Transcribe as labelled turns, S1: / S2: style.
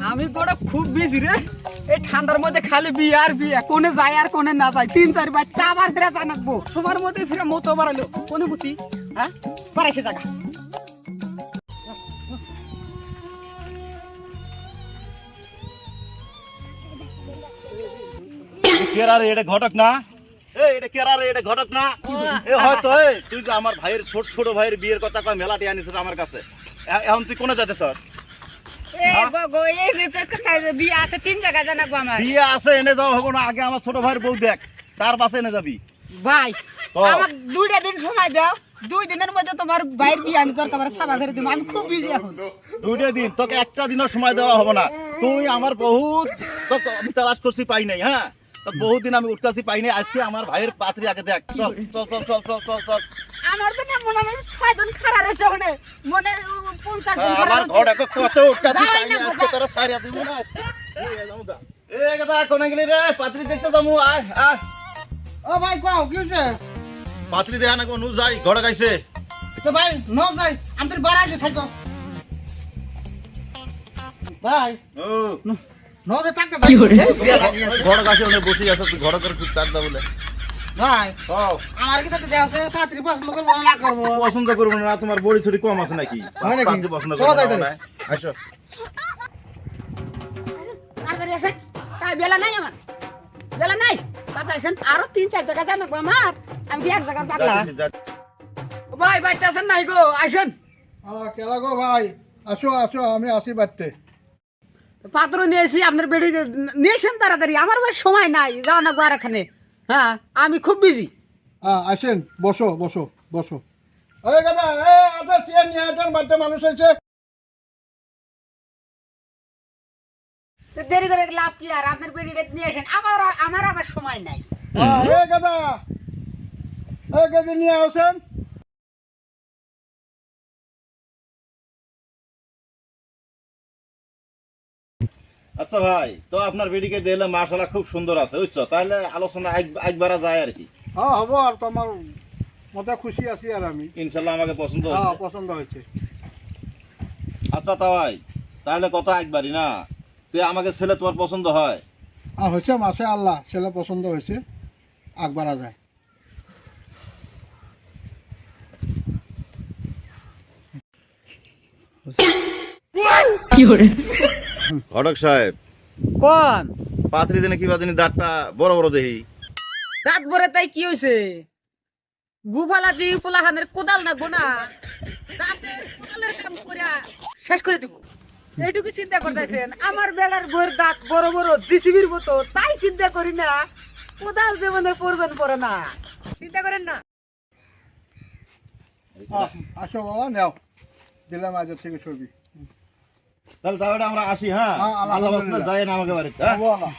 S1: আমি বড় খুব বিজি রে। এই ঠান্ডার মধ্যে খালি বিয়ে আর বিয়ে, কোনে যায় আর কোনে না যায়, 3-4 বাচ্চা আবার ফিরে জানাবো সময়ের মধ্যে ফিরে মতো বাড়ালো কোনে বুতি। হ্যাঁ বাড়াইছে জায়গা।
S2: কেরা রে এটা ঘটক না? এটা কেরা রে এটা ঘটক না? হয়তো তুই তো আমার ভাইয়ের ছোট ছোট ভাইয়ের বিয়ের কথা কয় মেলাটি আনিস আমার কাছে। এখন তুই কোনে যাচ্ছিস?
S1: বিয়ে আছে 3 জায়গায় জানাবো আমার।
S2: বিয়ে আছে এনে যাওয়া হবো না, আগে আমার ছোট ভাইয়ের বউ দেখ, তার পাশে এনে যাবি।
S1: ভাই আমার 2টা দিন সময় দাও, 2 দিনের মধ্যে তোমার ভাইয়ের বিয়ে আমি তোর কাছে সাবা করে দেব। আমি খুব বিজি এখন।
S2: 2টা দিন তোকে একটা দিনও সময় দেওয়া হবে না। তুই আমার বহুত তোকে আমি তালাশ করছি পাই নাই। হ্যাঁ তো বহুত দিন আমি উঠকাছি পাই নাই। আজকে আমার ভাইয়ের পাত্রী আগে দেখ। চল চল চল চল চল চল চল।
S1: আমার তো না মনে হয় 6 জন খাড়া রয়েছে ওখানে, মনে 50 জন
S2: আমার ঘর এক কত উঠকাছি পাই নাই, আজকে তোরা সারিয়া দিব না। এই কথা কোনে গেলি রে? পাত্রী দেখতে যামু। আয় আয়।
S1: ও ভাই কও কি হইছে?
S2: পাত্রী দেখা না কোন যাই ঘরে গাইছে।
S1: তো ভাই ন যাই আমি তোর বাড়াইতে থাকো ভাই।
S2: ও
S1: ন যে টাকা কি করে
S2: ঘরে গাইছে ওনে বসে আছে, তুই ঘরে করে চুপ থাক দা বলে।
S1: ভাই
S2: ও
S1: আমার কি তো আছে পাত্রী পছন্দ করব না করব?
S2: পছন্দ করব না, তোমার বড়ি ছড়ি কম আছে নাকি? পাত্রী পছন্দ করব না। আসো
S1: তাড়াতাড়ি আসেন, তাই বেলা নাই আমার, বেলা নাই। তাড়াতাড়ি আসেন, আরো 3-4 জায়গা জানাবো আমার, আমি এক জায়গা পাগলা। ভাই বাইতে আছেন নাই গো? আসেন।
S3: কেলা গো ভাই, আসো আসো, আমি আসি বাড়তে।
S1: পাত্র নিয়েছি, আপনার বেড়ি নিয়েছেন তাড়াতাড়ি, আমার ভাই সময় নাই, যাও না গো আর এখানে। হ্যাঁ আমি খুব বিজি।
S3: আসেন, বসো বসো বসো। এই দাদা, আটা চেয়ার নিয়ে আসেন, বাড়তে মানুষ আছে।
S1: দেরি করে লাভ কি আর, আপনার বেড়ি নিয়েছেন, আমার আবার সময় নাই।
S3: এই দাদা, এই গাদি নিয়ে আসেন।
S2: আচ্ছা ভাই, তো আপনার বেডিকে দিলে মাশাআল্লাহ খুব সুন্দর আছে, বুঝছো? তাহলে আলোচনা একবার যায় আর কি।
S3: হব আর তোমার মতে খুশি আছি আর আমি।
S2: ইনশাআল্লাহ আমাকে পছন্দ হয়েছে।
S3: পছন্দ হয়েছে।
S2: আচ্ছা তা ভাই, তাহলে কথা একবারই না, তুই আমাকে ছেলে তোমার পছন্দ হয়?
S3: হয়েছে, মাসে আল্লাহ, ছেলে পছন্দ হয়েছে, আগবাড়া যায়।
S2: ঘটক সাহেব,
S1: কোন
S2: পাত্রী দিনে কি বাদিনী দাঁতটা বড় বড় দেখি।
S1: দাঁত ভরে তাই কি হয়েছে? গুফালা দি পোলাখানের কোদাল না গোনা, দাঁতে কোদালের কাম করিয়া শেষ করে দিব। এইটুকু চিন্তা করতেছেন? আমার বেলার বইয়ের দাঁত বড় বড় জিসিবির মতো, তাই চিন্তা করি না কোদাল জীবনের প্রয়োজন পড়ে না। চিন্তা করেন না।
S3: আসো বাবা, নেও, দিলাম আজ থেকে ছবি।
S2: তাহলে আমরা আসি। হ্যাঁ, আল্লাহ
S3: আলহামদুলিল্লাহ।
S2: যাই না আমাকে বাড়িতে।
S3: হবো আল্লাহ।